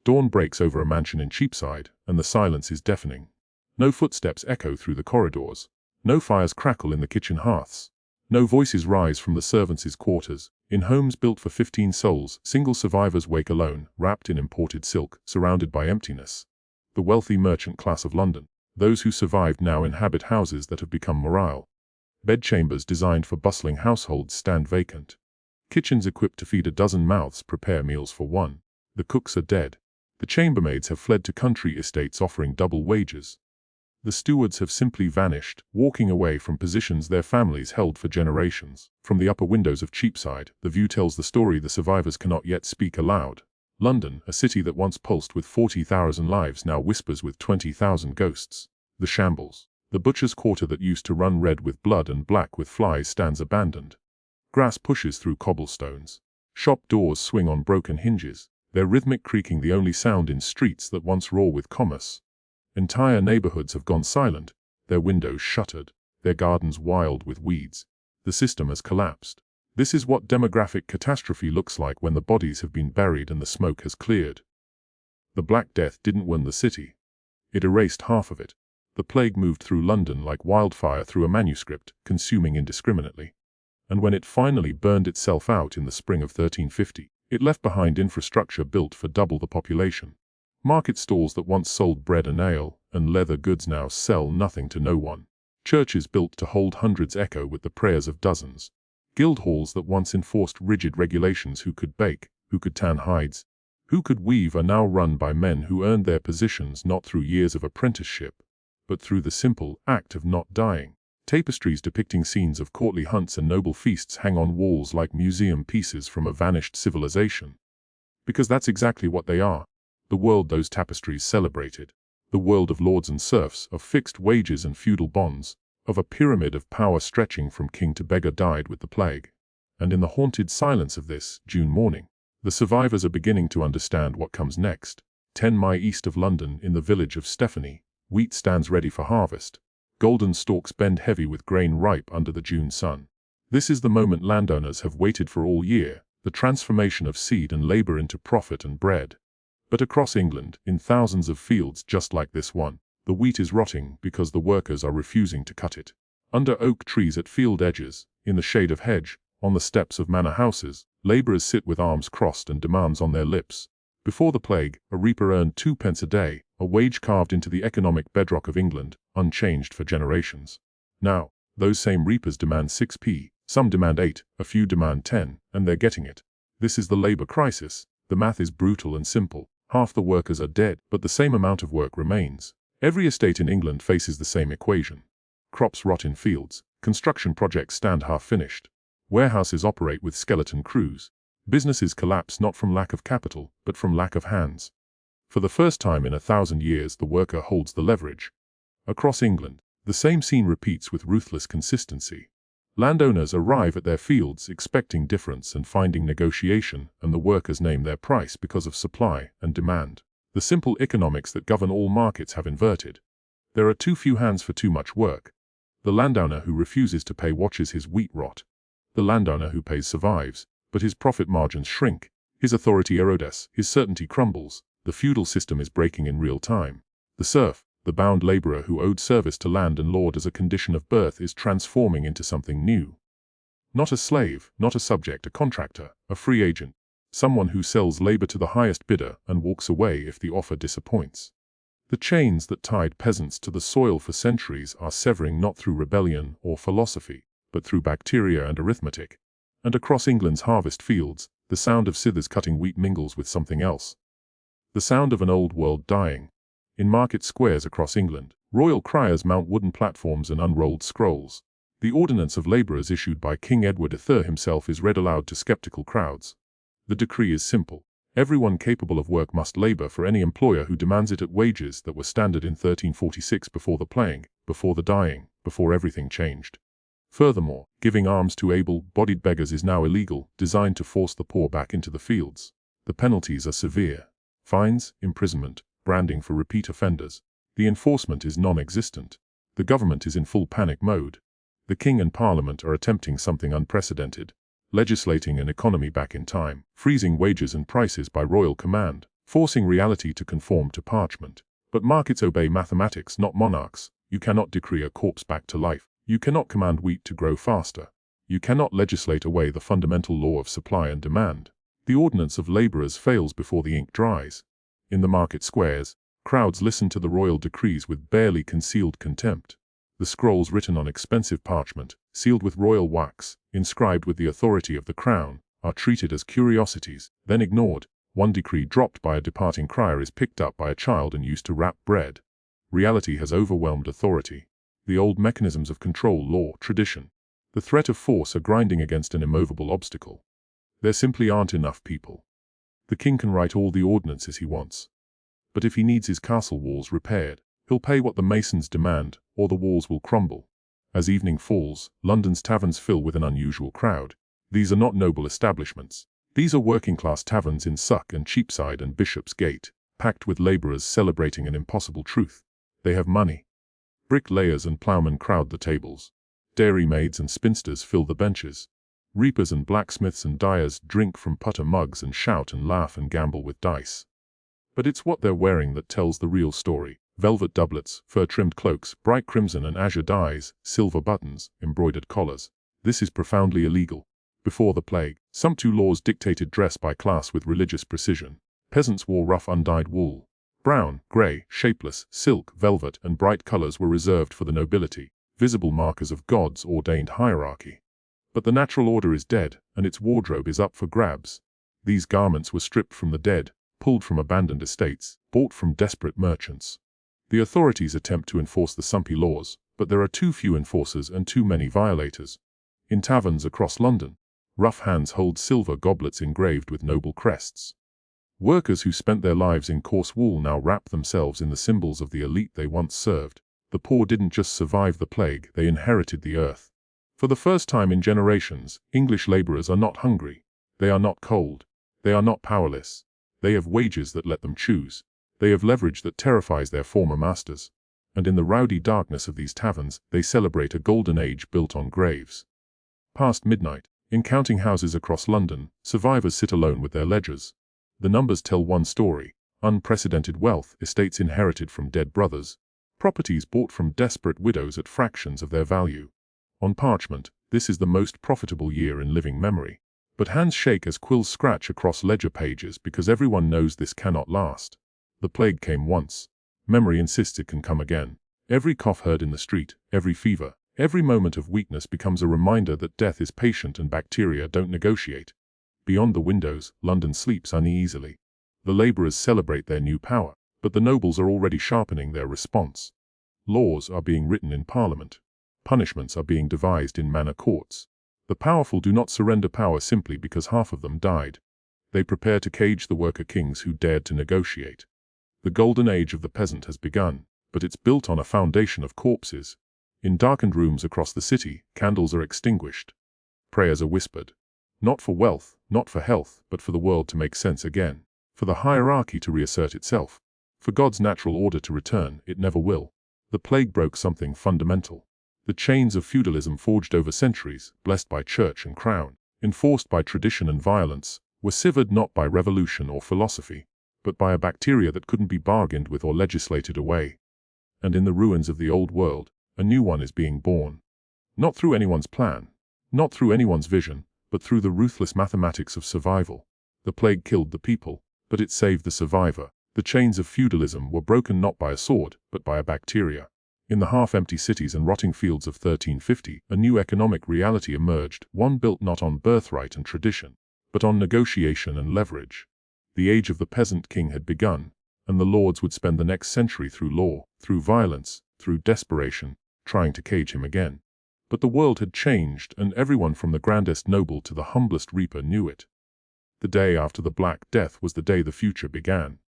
Dawn breaks over a mansion in Cheapside, and the silence is deafening. No footsteps echo through the corridors. No fires crackle in the kitchen hearths. No voices rise from the servants' quarters. In homes built for 15 souls, single survivors wake alone, wrapped in imported silk, surrounded by emptiness. The wealthy merchant class of London. Those who survived now inhabit houses that have become morile. Bedchambers designed for bustling households stand vacant. Kitchens equipped to feed a dozen mouths prepare meals for one. The cooks are dead. The chambermaids have fled to country estates offering double wages. The stewards have simply vanished, walking away from positions their families held for generations. From the upper windows of Cheapside, the view tells the story the survivors cannot yet speak aloud. London, a city that once pulsed with 40,000 lives, now whispers with 20,000 ghosts. The shambles. The butcher's quarter that used to run red with blood and black with flies stands abandoned. Grass pushes through cobblestones. Shop doors swing on broken hinges, their rhythmic creaking the only sound in streets that once roar with commerce. Entire neighborhoods have gone silent, their windows shuttered, their gardens wild with weeds. The system has collapsed. This is what demographic catastrophe looks like when the bodies have been buried and the smoke has cleared. The Black Death didn't win the city. It erased half of it. The plague moved through London like wildfire through a manuscript, consuming indiscriminately. And when it finally burned itself out in the spring of 1350, it left behind infrastructure built for double the population. Market stalls that once sold bread and ale, and leather goods now sell nothing to no one. Churches built to hold hundreds echo with the prayers of dozens. Guild halls that once enforced rigid regulations who could bake, who could tan hides, who could weave are now run by men who earned their positions not through years of apprenticeship, but through the simple act of not dying. Tapestries depicting scenes of courtly hunts and noble feasts hang on walls like museum pieces from a vanished civilization. Because that's exactly what they are. The world those tapestries celebrated. The world of lords and serfs, of fixed wages and feudal bonds, of a pyramid of power stretching from king to beggar died with the plague. And in the haunted silence of this June morning, the survivors are beginning to understand what comes next. 10 miles east of London, in the village of Stephanie, wheat stands ready for harvest. Golden stalks bend heavy with grain ripe under the June sun. This is the moment landowners have waited for all year, the transformation of seed and labor into profit and bread. But across England, in thousands of fields just like this one, the wheat is rotting because the workers are refusing to cut it. Under oak trees at field edges, in the shade of hedge, on the steps of manor houses, laborers sit with arms crossed and demands on their lips. Before the plague, a reaper earned 2p a day, a wage carved into the economic bedrock of England, unchanged for generations. Now, those same reapers demand 6p, some demand 8, a few demand 10, and they're getting it. This is the labor crisis. The math is brutal and simple. Half the workers are dead, but the same amount of work remains. Every estate in England faces the same equation. Crops rot in fields, construction projects stand half-finished. Warehouses operate with skeleton crews. Businesses collapse not from lack of capital, but from lack of hands. For the first time in 1,000 years, the worker holds the leverage. Across England, the same scene repeats with ruthless consistency. Landowners arrive at their fields expecting difference and finding negotiation, and the workers name their price because of supply and demand. The simple economics that govern all markets have inverted. There are too few hands for too much work. The landowner who refuses to pay watches his wheat rot. The landowner who pays survives, but his profit margins shrink. His authority erodes, his certainty crumbles. The feudal system is breaking in real time. The serf, the bound laborer who owed service to land and lord as a condition of birth, is transforming into something new. Not a slave, not a subject, a contractor, a free agent, someone who sells labor to the highest bidder and walks away if the offer disappoints. The chains that tied peasants to the soil for centuries are severing not through rebellion or philosophy, but through bacteria and arithmetic. And across England's harvest fields, the sound of scythes cutting wheat mingles with something else. The sound of an old world dying. In market squares across England, royal criers mount wooden platforms and unrolled scrolls. The Ordinance of Labourers issued by King Edward III himself is read aloud to skeptical crowds. The decree is simple. Everyone capable of work must labour for any employer who demands it at wages that were standard in 1346 before the plague, before the dying, before everything changed. Furthermore, giving alms to able-bodied beggars is now illegal, designed to force the poor back into the fields. The penalties are severe. Fines, imprisonment, branding for repeat offenders. The enforcement is non-existent. The government is in full panic mode. The King and Parliament are attempting something unprecedented, legislating an economy back in time, freezing wages and prices by royal command. forcing reality to conform to parchment. But markets obey mathematics, not monarchs. You cannot decree a corpse back to life. You cannot command wheat to grow faster. You cannot legislate away the fundamental law of supply and demand. The Ordinance of Labourers fails before the ink dries. In the market squares, crowds listen to the royal decrees with barely concealed contempt. The scrolls written on expensive parchment, sealed with royal wax, inscribed with the authority of the crown, are treated as curiosities, then ignored. One decree dropped by a departing crier is picked up by a child and used to wrap bread. Reality has overwhelmed authority. The old mechanisms of control, law, tradition, the threat of force are grinding against an immovable obstacle. There simply aren't enough people. The king can write all the ordinances he wants. But if he needs his castle walls repaired, he'll pay what the masons demand, or the walls will crumble. As evening falls, London's taverns fill with an unusual crowd. These are not noble establishments. These are working-class taverns in Suck and Cheapside and Bishopsgate, packed with labourers celebrating an impossible truth. They have money. Bricklayers and ploughmen crowd the tables. Dairymaids and spinsters fill the benches. Reapers and blacksmiths and dyers drink from putter mugs and shout and laugh and gamble with dice. But it's what they're wearing that tells the real story. Velvet doublets, fur-trimmed cloaks, bright crimson and azure dyes, silver buttons, embroidered collars. This is profoundly illegal. Before the plague, sumptu laws dictated dress by class with religious precision. Peasants wore rough undyed wool. Brown, grey, shapeless, silk, velvet, and bright colors were reserved for the nobility, visible markers of God's ordained hierarchy. But the natural order is dead, and its wardrobe is up for grabs. These garments were stripped from the dead, pulled from abandoned estates, bought from desperate merchants. The authorities attempt to enforce the sumpy laws, but there are too few enforcers and too many violators. In taverns across London, rough hands hold silver goblets engraved with noble crests. Workers who spent their lives in coarse wool now wrap themselves in the symbols of the elite they once served. The poor didn't just survive the plague, they inherited the earth. For the first time in generations, English labourers are not hungry. They are not cold. They are not powerless. They have wages that let them choose. They have leverage that terrifies their former masters. And in the rowdy darkness of these taverns, they celebrate a golden age built on graves. Past midnight, in counting houses across London, survivors sit alone with their ledgers. The numbers tell one story: unprecedented wealth, estates inherited from dead brothers, properties bought from desperate widows at fractions of their value. On parchment, this is the most profitable year in living memory. But hands shake as quills scratch across ledger pages because everyone knows this cannot last. The plague came once. Memory insists it can come again. Every cough heard in the street, every fever, every moment of weakness becomes a reminder that death is patient and bacteria don't negotiate. Beyond the windows, London sleeps uneasily. The labourers celebrate their new power, but the nobles are already sharpening their response. Laws are being written in Parliament. Punishments are being devised in manor courts. The powerful do not surrender power simply because half of them died. They prepare to cage the worker kings who dared to negotiate. The golden age of the peasant has begun, but it's built on a foundation of corpses. In darkened rooms across the city, candles are extinguished. Prayers are whispered. Not for wealth, not for health, but for the world to make sense again. For the hierarchy to reassert itself. For God's natural order to return. It never will. The plague broke something fundamental. The chains of feudalism forged over centuries, blessed by church and crown, enforced by tradition and violence, were severed not by revolution or philosophy, but by a bacteria that couldn't be bargained with or legislated away. And in the ruins of the old world, a new one is being born. Not through anyone's plan, not through anyone's vision, but through the ruthless mathematics of survival. The plague killed the people, but it saved the survivor. The chains of feudalism were broken not by a sword, but by a bacteria. In the half-empty cities and rotting fields of 1350, a new economic reality emerged, one built not on birthright and tradition, but on negotiation and leverage. The age of the peasant king had begun, and the lords would spend the next century through law, through violence, through desperation, trying to cage him again. But the world had changed, and everyone from the grandest noble to the humblest reaper knew it. The day after the Black Death was the day the future began.